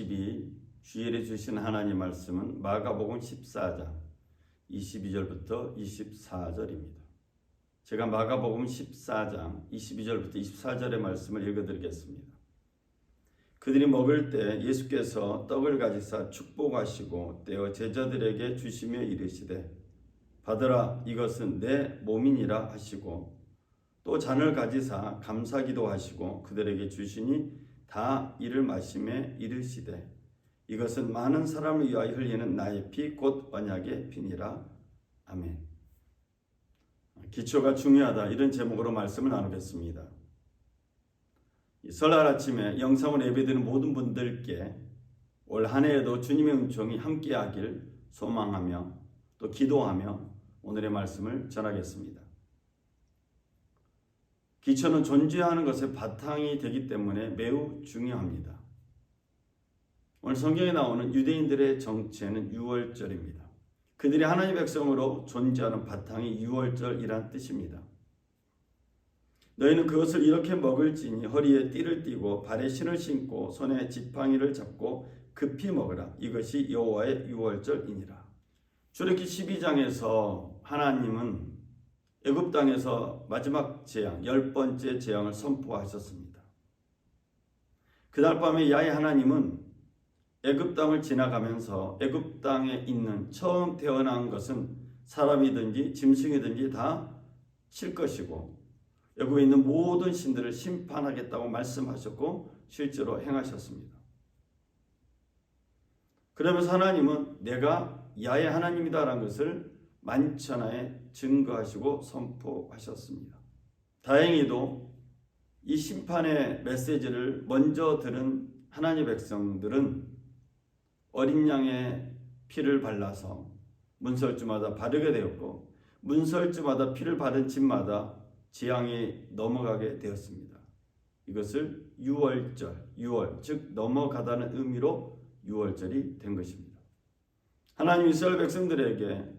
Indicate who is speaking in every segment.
Speaker 1: 12 주일에 주신 하나님 말씀은 마가복음 14장 22절부터 24절입니다. 제가 마가복음 14장 22절부터 24절의 말씀을 읽어드리겠습니다. 그들이 먹을 때 예수께서 떡을 가지사 축복하시고 떼어 제자들에게 주시며 이르시되 받으라 이것은 내 몸이니라 하시고 또 잔을 가지사 감사기도 하시고 그들에게 주시니 다 이를 마시매 이르시되 이것은 많은 사람을 위하여 흘리는 나의 피 곧 언약의 피니라. 아멘. 기초가 중요하다, 이런 제목으로 말씀을 나누겠습니다. 설날 아침에 영상을 예배드리는 모든 분들께 올 한 해에도 주님의 은총이 함께하길 소망하며 또 기도하며 오늘의 말씀을 전하겠습니다. 기초는 존재하는 것의 바탕이 되기 때문에 매우 중요합니다. 오늘 성경에 나오는 유대인들의 정체는 유월절입니다. 그들이 하나님의 백성으로 존재하는 바탕이 유월절이란 뜻입니다. 너희는 그것을 이렇게 먹을지니 허리에 띠를 띠고 발에 신을 신고 손에 지팡이를 잡고 급히 먹으라. 이것이 여호와의 유월절이니라. 출애굽기 12장에서 하나님은 애굽 땅에서 마지막 재앙, 10번째 재앙을 선포하셨습니다. 그날 밤에 야훼 하나님은 애굽 땅을 지나가면서 애굽 땅에 있는 처음 태어난 것은 사람이든지 짐승이든지 다 칠 것이고 애굽에 있는 모든 신들을 심판하겠다고 말씀하셨고 실제로 행하셨습니다. 그러면서 하나님은 내가 야훼 하나님이다라는 것을 만천하에 증거하시고 선포하셨습니다. 다행히도 이 심판의 메시지를 먼저 들은 하나님의 백성들은 어린 양의 피를 발라서 문설주마다 바르게 되었고 문설주마다 피를 바른 집마다 재앙이 넘어가게 되었습니다. 이것을 유월절, 유월, 즉 넘어가다는 의미로 유월절이 된 것입니다. 하나님 이스라엘 백성들에게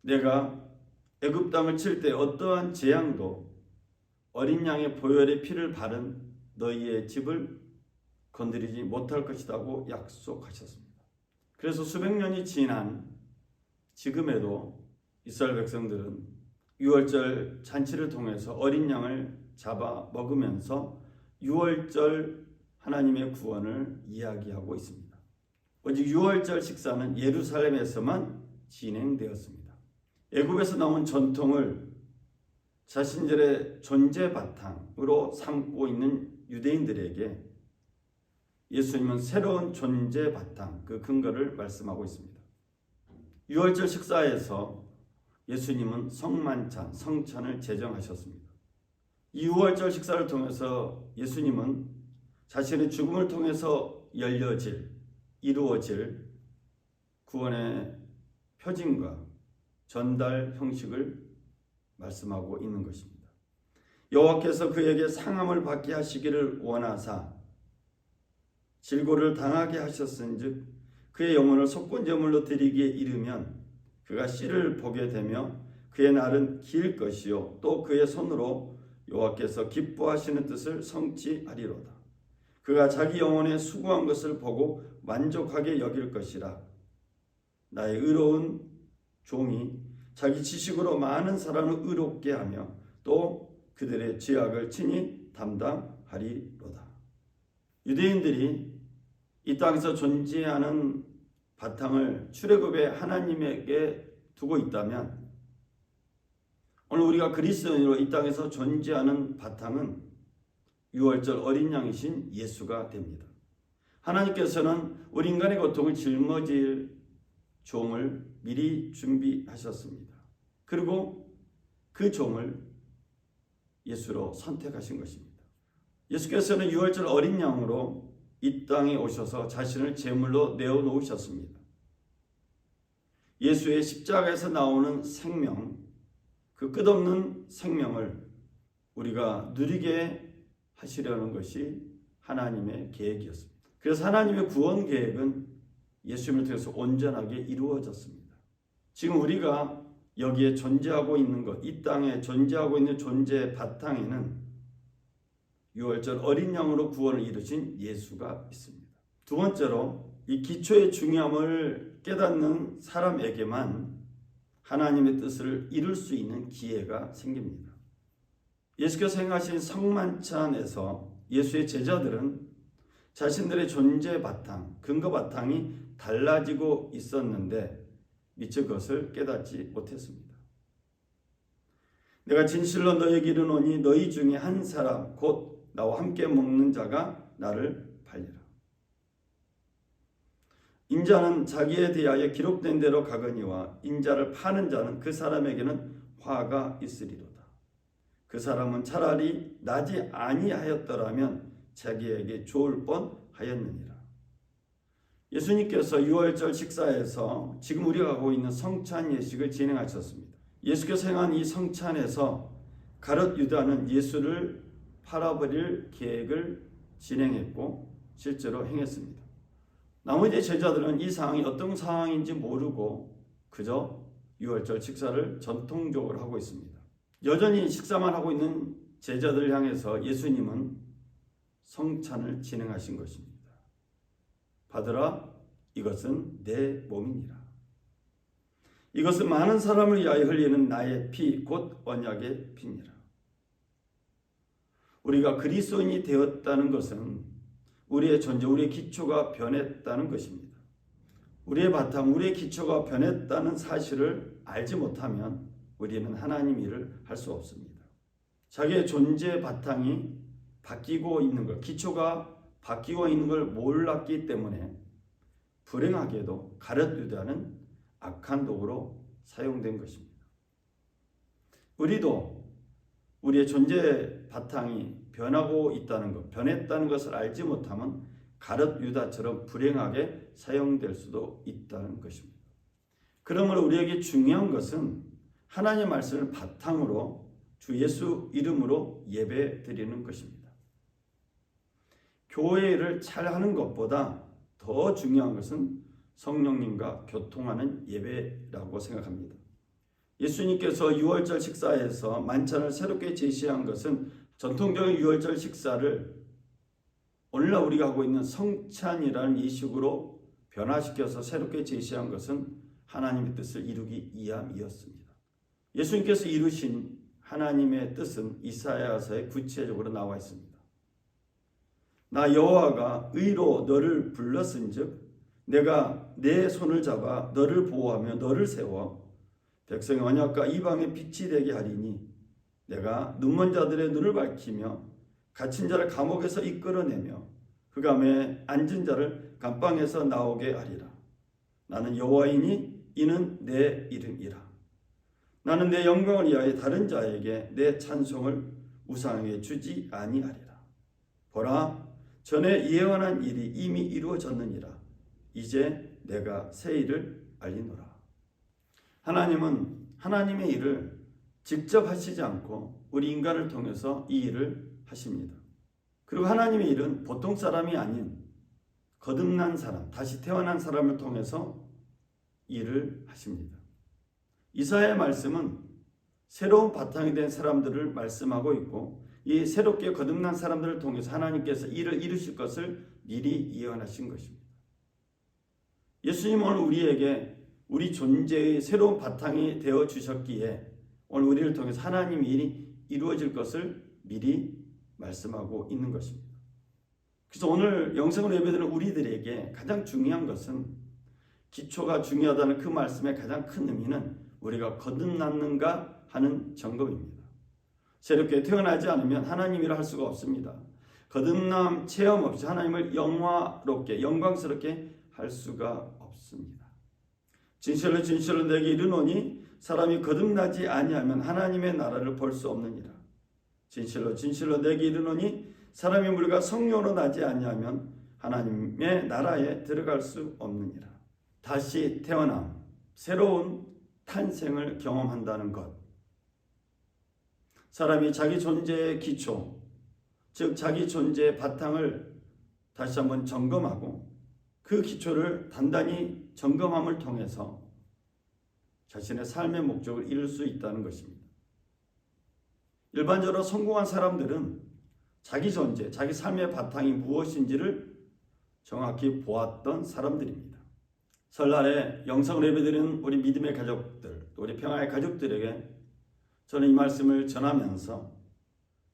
Speaker 1: 내가 애굽 땅을 칠 때 어떠한 재앙도 어린 양의 보혈의 피를 바른 너희의 집을 건드리지 못할 것이라고 약속하셨습니다. 그래서 수백 년이 지난 지금에도 이스라엘 백성들은 유월절 잔치를 통해서 어린 양을 잡아 먹으면서 유월절 하나님의 구원을 이야기하고 있습니다. 오직 유월절 식사는 예루살렘에서만 진행되었습니다. 애굽에서 나온 전통을 자신들의 존재 바탕으로 삼고 있는 유대인들에게 예수님은 새로운 존재 바탕, 그 근거를 말씀하고 있습니다. 유월절 식사에서 예수님은 성만찬, 성찬을 제정하셨습니다. 이 유월절 식사를 통해서 예수님은 자신의 죽음을 통해서 이루어질 구원의 표징과 전달 형식을 말씀하고 있는 것입니다. 여호와께서 그에게 상함을 받게 하시기를 원하사 질고를 당하게 하셨은즉 그의 영혼을 속건제물로 드리기에 이르면 그가 씨를 보게 되며 그의 날은 길 것이요 또 그의 손으로 여호와께서 기뻐하시는 뜻을 성취하리로다. 그가 자기 영혼에 수고한 것을 보고 만족하게 여길 것이라. 나의 의로운 종이 자기 지식으로 많은 사람을 의롭게 하며 또 그들의 죄악을 친히 담당하리로다. 유대인들이 이 땅에서 존재하는 바탕을 출애굽의 하나님에게 두고 있다면 오늘 우리가 그리스도인으로 이 땅에서 존재하는 바탕은 유월절 어린 양이신 예수가 됩니다. 하나님께서는 우리 인간의 고통을 짊어질 종을 미리 준비하셨습니다. 그리고 그 종을 예수로 선택하신 것입니다. 예수께서는 유월절 어린 양으로 이 땅에 오셔서 자신을 제물로 내어놓으셨습니다. 예수의 십자가에서 나오는 생명, 그 끝없는 생명을 우리가 누리게 하시려는 것이 하나님의 계획이었습니다. 그래서 하나님의 구원 계획은 예수님을 통해서 온전하게 이루어졌습니다. 지금 우리가 여기에 존재하고 있는 것, 이 땅에 존재하고 있는 존재의 바탕에는 유월절 어린 양으로 구원을 이루신 예수가 있습니다. 두 번째로 이 기초의 중요함을 깨닫는 사람에게만 하나님의 뜻을 이룰 수 있는 기회가 생깁니다. 예수께서 행하신 성만찬에서 예수의 제자들은 자신들의 존재 바탕, 근거 바탕이 달라지고 있었는데 미처 그것을 깨닫지 못했습니다. 내가 진실로 너희에게 이르노니 너희 중에 한 사람 곧 나와 함께 먹는 자가 나를 팔리라. 인자는 자기에 대하여 기록된 대로 가거니와 인자를 파는 자는 그 사람에게는 화가 있으리로다. 그 사람은 차라리 나지 아니하였더라면 자기에게 좋을 뻔하였느니라. 예수님께서 유월절 식사에서 지금 우리가 하고 있는 성찬 예식을 진행하셨습니다. 예수께서 행한 이 성찬에서 가룟 유다는 예수를 팔아버릴 계획을 진행했고 실제로 행했습니다. 나머지 제자들은 이 상황이 어떤 상황인지 모르고 그저 유월절 식사를 전통적으로 하고 있습니다. 여전히 식사만 하고 있는 제자들을 향해서 예수님은 성찬을 진행하신 것입니다. 받으라, 이것은 내 몸이니라. 이것은 많은 사람을 위하여 흘리는 나의 피, 곧 언약의 피니라. 우리가 그리스도인이 되었다는 것은 우리의 존재, 우리의 기초가 변했다는 것입니다. 우리의 바탕, 우리의 기초가 변했다는 사실을 알지 못하면 우리는 하나님 일을 할 수 없습니다. 자기의 존재 바탕이 바뀌고 있는 것, 기초가 바뀌고 있는 걸 몰랐기 때문에 불행하게도 가룟 유다는 악한 도구로 사용된 것입니다. 우리도 우리의 존재 바탕이 변하고 있다는 것, 변했다는 것을 알지 못하면 가룟 유다처럼 불행하게 사용될 수도 있다는 것입니다. 그러므로 우리에게 중요한 것은 하나님의 말씀을 바탕으로 주 예수 이름으로 예배 드리는 것입니다. 교회를 잘하는 것보다 더 중요한 것은 성령님과 교통하는 예배라고 생각합니다. 예수님께서 유월절 식사에서 만찬을 새롭게 제시한 것은 전통적인 유월절 식사를 오늘날 우리가 하고 있는 성찬이라는 이식으로 변화시켜서 새롭게 제시한 것은 하나님의 뜻을 이루기 위함이었습니다. 예수님께서 이루신 하나님의 뜻은 이사야서에 구체적으로 나와 있습니다. 나 여호와가 의로 너를 불렀은즉 내가 내 손을 잡아 너를 보호하며 너를 세워 백성의 언약과 이방의 빛이 되게 하리니 내가 눈먼 자들의 눈을 밝히며 갇힌 자를 감옥에서 이끌어내며 흑암에 앉은 자를 감방에서 나오게 하리라. 나는 여호와이니 이는 내 이름이라. 나는 내 영광을 위하여 다른 자에게 내 찬송을 우상에게 주지 아니하리라. 보라, 전에 예언한 일이 이미 이루어졌느니라. 이제 내가 새 일을 알리노라. 하나님은 하나님의 일을 직접 하시지 않고 우리 인간을 통해서 이 일을 하십니다. 그리고 하나님의 일은 보통 사람이 아닌 거듭난 사람, 다시 태어난 사람을 통해서 일을 하십니다. 이사야의 말씀은 새로운 바탕이 된 사람들을 말씀하고 있고 이 새롭게 거듭난 사람들을 통해서 하나님께서 일을 이루실 것을 미리 예언하신 것입니다. 예수님은 우리에게 우리 존재의 새로운 바탕이 되어 주셨기에 오늘 우리를 통해서 하나님의 일이 이루어질 것을 미리 말씀하고 있는 것입니다. 그래서 오늘 영성으로 예배드리는 우리들에게 가장 중요한 것은 기초가 중요하다는 그 말씀의 가장 큰 의미는 우리가 거듭났는가 하는 점검입니다. 새롭게 태어나지 않으면 하나님 일을 할 수가 없습니다. 거듭남 체험 없이 하나님을 영화롭게 영광스럽게 할 수가 없습니다. 진실로 진실로 내게 이르노니 사람이 거듭나지 아니하면 하나님의 나라를 볼 수 없느니라. 진실로 진실로 내게 이르노니 사람이 물과 성령으로 나지 아니하면 하나님의 나라에 들어갈 수 없느니라. 다시 태어남, 새로운 탄생을 경험한다는 것. 사람이 자기 존재의 기초, 즉 자기 존재의 바탕을 다시 한번 점검하고 그 기초를 단단히 점검함을 통해서 자신의 삶의 목적을 이룰 수 있다는 것입니다. 일반적으로 성공한 사람들은 자기 존재, 자기 삶의 바탕이 무엇인지를 정확히 보았던 사람들입니다. 설날에 영상으로 예배드리는 우리 믿음의 가족들, 또 우리 평화의 가족들에게 저는 이 말씀을 전하면서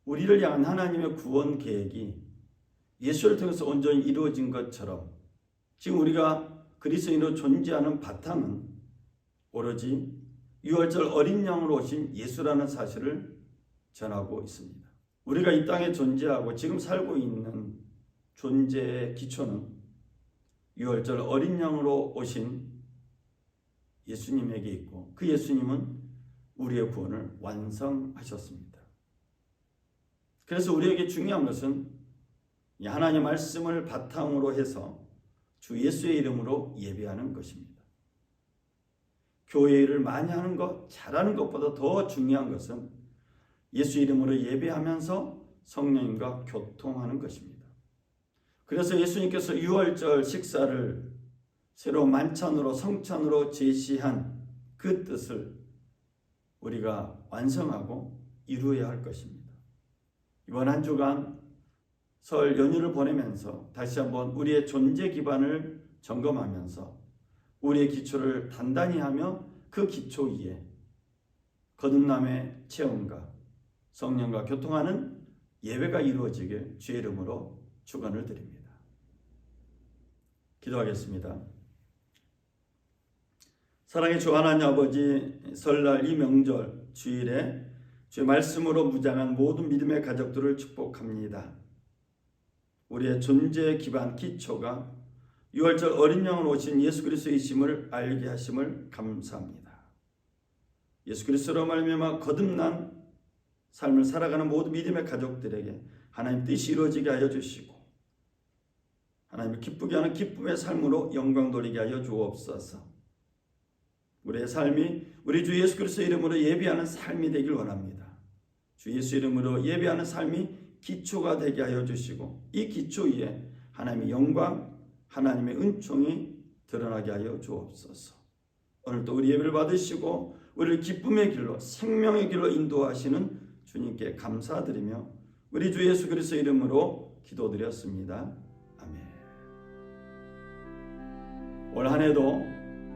Speaker 1: 우리를 향한 하나님의 구원 계획이 예수를 통해서 온전히 이루어진 것처럼 지금 우리가 그리스도인으로 존재하는 바탕은 오로지 유월절 어린 양으로 오신 예수라는 사실을 전하고 있습니다. 우리가 이 땅에 존재하고 지금 살고 있는 존재의 기초는 유월절 어린 양으로 오신 예수님에게 있고 그 예수님은 우리의 구원을 완성하셨습니다. 그래서 우리에게 중요한 것은 하나님의 말씀을 바탕으로 해서 주 예수의 이름으로 예배하는 것입니다. 교회를 많이 하는 것, 잘하는 것보다 더 중요한 것은 예수 이름으로 예배하면서 성령님과 교통하는 것입니다. 그래서 예수님께서 유월절 식사를 새로운 만찬으로 성찬으로 제시한 그 뜻을 우리가 완성하고 이루어야 할 것입니다. 이번 한 주간 설 연휴를 보내면서 다시 한번 우리의 존재 기반을 점검하면서 우리의 기초를 단단히 하며 그 기초 위에 거듭남의 체험과 성령과 교통하는 예배가 이루어지길 주의 이름으로 축원을 드립니다. 기도하겠습니다. 사랑의 주 하나님 아버지, 설날 이 명절 주일에 주의 말씀으로 무장한 모든 믿음의 가족들을 축복합니다. 우리의 존재 기반 기초가 유월절 어린 양으로 오신 예수 그리스도이심을 알게 하심을 감사합니다. 예수 그리스도로 말미암아 거듭난 삶을 살아가는 모든 믿음의 가족들에게 하나님 뜻이 이루어지게 하여 주시고 하나님을 기쁘게 하는 기쁨의 삶으로 영광 돌리게 하여 주옵소서. 우리의 삶이 우리 주 예수 그리스도 이름으로 예배하는 삶이 되길 원합니다. 주 예수 이름으로 예배하는 삶이 기초가 되게 하여 주시고 이 기초 위에 하나님의 영광, 하나님의 은총이 드러나게 하여 주옵소서. 오늘도 우리 예배를 받으시고 우리를 기쁨의 길로 생명의 길로 인도하시는 주님께 감사드리며 우리 주 예수 그리스도 이름으로 기도드렸습니다. 아멘. 올 한 해도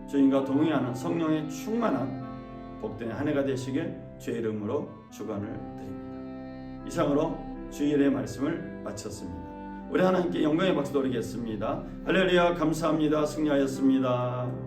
Speaker 1: 주님과 동행하는 성령의 충만한 복된 한 해가 되시길 주의 이름으로 축원을 드립니다. 이상으로 주일의 말씀을 마쳤습니다. 우리 하나님께 영광의 박수 돌리겠습니다. 할렐루야. 감사합니다. 승리하였습니다.